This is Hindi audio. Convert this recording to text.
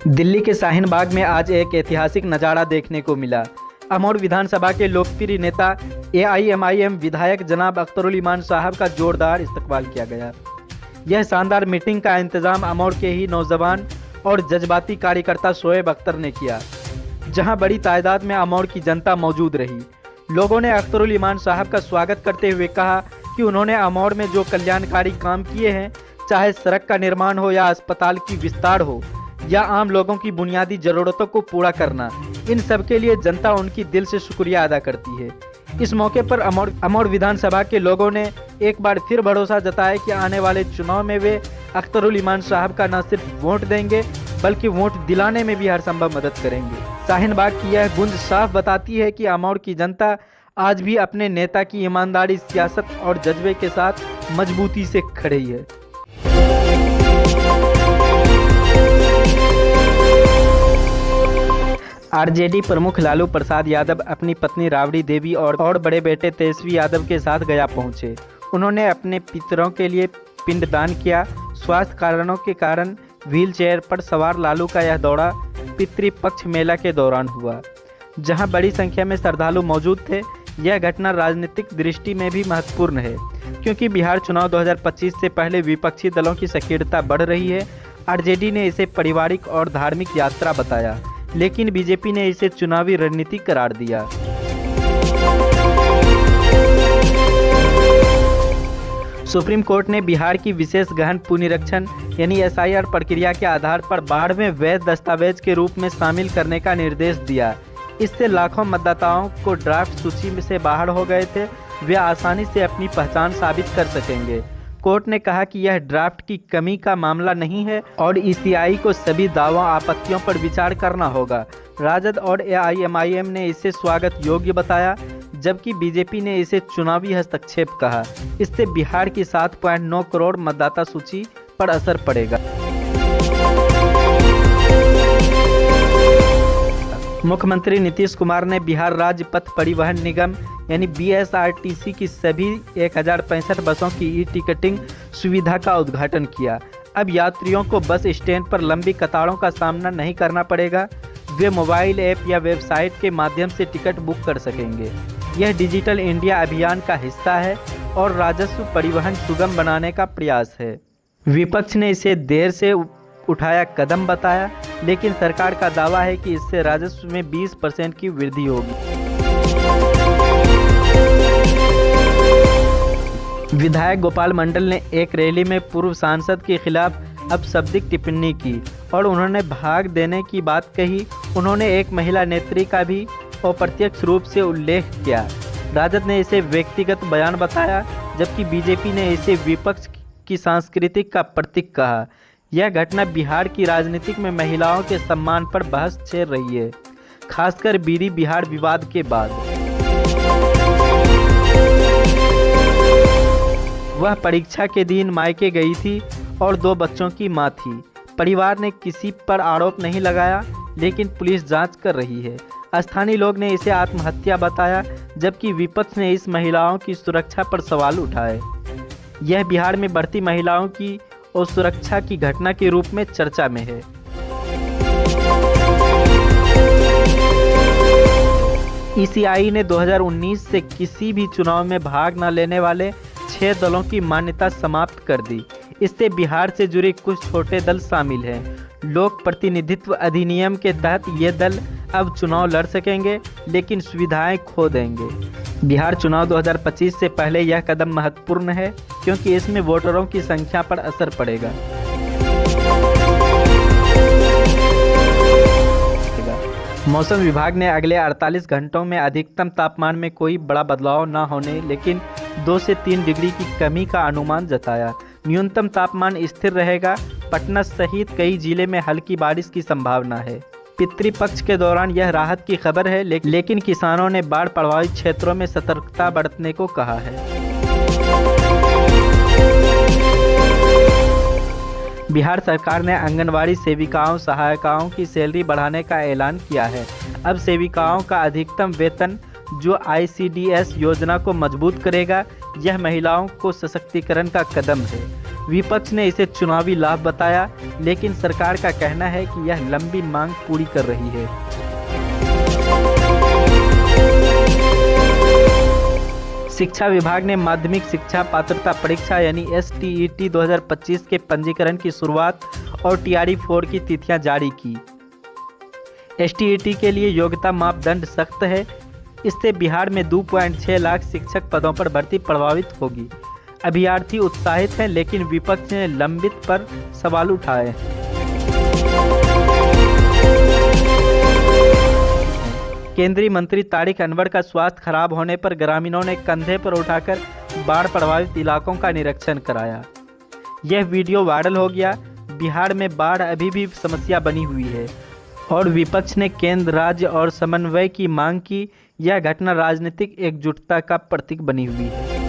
दिल्ली के शाहीन बाग में आज एक ऐतिहासिक नज़ारा देखने को मिला। अमौर विधानसभा के लोकप्रिय नेता AIMIM विधायक जनाब अख्तरुल इमान साहब का जोरदार इस्तकबाल किया गया। यह शानदार मीटिंग का इंतजाम अमौर के ही नौजवान और जज्बाती कार्यकर्ता शोएब अख्तर ने किया, जहां बड़ी तादाद में अमौर की जनता मौजूद रही। लोगों ने अख्तरुल इमान साहब का स्वागत करते हुए कहा कि उन्होंने अमौर में जो कल्याणकारी काम किए हैं, चाहे सड़क का निर्माण हो या अस्पताल की विस्तार हो या आम लोगों की बुनियादी ज़रूरतों को पूरा करना, इन सब के लिए जनता उनकी दिल से शुक्रिया अदा करती है। इस मौके पर अमौर विधानसभा के लोगों ने एक बार फिर भरोसा जताया कि आने वाले चुनाव में वे अख्तरुल इमान साहब का न सिर्फ वोट देंगे बल्कि वोट दिलाने में भी हर संभव मदद करेंगे। शाहीन बाग की यह गूंज साफ बताती है कि अमौर की जनता आज भी अपने नेता की ईमानदारी, सियासत और जज्बे के साथ मजबूती से खड़ी है। RJD प्रमुख लालू प्रसाद यादव अपनी पत्नी राबड़ी देवी और बड़े बेटे तेजस्वी यादव के साथ गया पहुंचे। उन्होंने अपने पितरों के लिए पिंडदान किया। स्वास्थ्य कारणों के कारण व्हील चेयर पर सवार लालू का यह दौरा पितृपक्ष मेला के दौरान हुआ, जहां बड़ी संख्या में श्रद्धालु मौजूद थे। यह घटना राजनीतिक दृष्टि में भी महत्वपूर्ण है, क्योंकि बिहार चुनाव 2025 से पहले विपक्षी दलों की सक्रियता बढ़ रही है। RJD ने इसे पारिवारिक और धार्मिक यात्रा बताया, लेकिन बीजेपी ने इसे चुनावी रणनीति करार दिया। सुप्रीम कोर्ट ने बिहार की विशेष गहन पुनरीक्षण यानी SIR प्रक्रिया के आधार पर बाढ़ में वैध दस्तावेज के रूप में शामिल करने का निर्देश दिया। इससे लाखों मतदाताओं को ड्राफ्ट सूची में से बाहर हो गए थे, वे आसानी से अपनी पहचान साबित कर सकेंगे। कोर्ट ने कहा कि यह ड्राफ्ट की कमी का मामला नहीं है और ECI को सभी दावों आपत्तियों पर विचार करना होगा। राजद और AIMIM ने इसे स्वागत योग्य बताया, जबकि बीजेपी ने इसे चुनावी हस्तक्षेप कहा। इससे बिहार की 7.9 करोड़ मतदाता सूची पर असर पड़ेगा। मुख्यमंत्री नीतीश कुमार ने बिहार राज्य पथ परिवहन निगम यानी BSRTC की सभी 1065 बसों की ई-टिकटिंग सुविधा का उद्घाटन किया। अब यात्रियों को बस स्टैंड पर लंबी कतारों का सामना नहीं करना पड़ेगा। वे मोबाइल ऐप या वेबसाइट के माध्यम से टिकट बुक कर सकेंगे। यह डिजिटल इंडिया अभियान का हिस्सा है और राजस्व परिवहन सुगम बनाने का प्रयास है। विपक्ष ने इसे देर से उठाया कदम बताया, लेकिन सरकार का दावा है कि इससे राजस्व में 20% की वृद्धि होगी। विधायक गोपाल मंडल ने एक रैली में पूर्व सांसद के खिलाफ अपशब्दिक टिप्पणी की और उन्होंने भाग देने की बात कही। उन्होंने एक महिला नेत्री का भी अप्रत्यक्ष रूप से उल्लेख किया। राजद ने इसे व्यक्तिगत बयान बताया, जबकि बीजेपी ने इसे विपक्ष की सांस्कृतिक का प्रतीक कहा। यह घटना बिहार की राजनीति में महिलाओं के सम्मान पर बहस छेड़ रही है, खासकर बीरी बिहार विवाद के बाद। वह परीक्षा के दिन मायके गई थी और 2 बच्चों की मां थी। परिवार ने किसी पर आरोप नहीं लगाया, लेकिन पुलिस जांच कर रही है। स्थानीय लोग ने इसे आत्महत्या बताया, जबकि विपक्ष ने इस महिलाओं की सुरक्षा पर सवाल उठाए। यह बिहार में बढ़ती महिलाओं की और सुरक्षा की घटना के रूप में चर्चा में है। ECI ने 2019 से किसी भी चुनाव में भाग न लेने वाले 6 दलों की मान्यता समाप्त कर दी। इससे बिहार से जुड़े कुछ छोटे दल शामिल हैं। लोक प्रतिनिधित्व अधिनियम के तहत ये दल अब चुनाव लड़ सकेंगे, लेकिन सुविधाएं खो देंगे। बिहार चुनाव 2025 से पहले यह कदम महत्वपूर्ण है, क्योंकि इसमें वोटरों की संख्या पर असर पड़ेगा। मौसम विभाग ने अगले 48 घंटों में अधिकतम तापमान में कोई बड़ा बदलाव न होने, लेकिन 2 से 3 डिग्री की कमी का अनुमान जताया। न्यूनतम तापमान स्थिर रहेगा। पटना सहित कई जिले में हल्की बारिश की संभावना है। पितृपक्ष के दौरान यह राहत की खबर है, लेकिन किसानों ने बाढ़ प्रभावित क्षेत्रों में सतर्कता बरतने को कहा है। बिहार सरकार ने आंगनवाड़ी सेविकाओं सहायिकाओं की सैलरी बढ़ाने का ऐलान किया है। अब सेविकाओं का अधिकतम वेतन, जो ICDS योजना को मजबूत करेगा, यह महिलाओं को सशक्तिकरण का कदम है। विपक्ष ने इसे चुनावी लाभ बताया, लेकिन सरकार का कहना है कि यह लंबी मांग पूरी कर रही है। शिक्षा विभाग ने माध्यमिक शिक्षा पात्रता परीक्षा यानी STET 2025 के पंजीकरण की शुरुआत और TRE-4 की तिथियां जारी की। STET के लिए योग्यता मापदंड सख्त है। इससे बिहार में 2.6 लाख शिक्षक पदों पर भर्ती प्रभावित होगी। अभ्यर्थी उत्साहित हैं, लेकिन विपक्ष ने लंबित पर सवाल उठाए। केंद्रीय मंत्री तारिक अनवर का स्वास्थ्य खराब होने पर ग्रामीणों ने कंधे पर उठाकर बाढ़ प्रभावित इलाकों का निरीक्षण कराया। यह वीडियो वायरल हो गया। बिहार में बाढ़ अभी भी समस्या बनी हुई है और विपक्ष ने केंद्र, राज्य और समन्वय की मांग की। यह घटना राजनीतिक एकजुटता का प्रतीक बनी हुई है।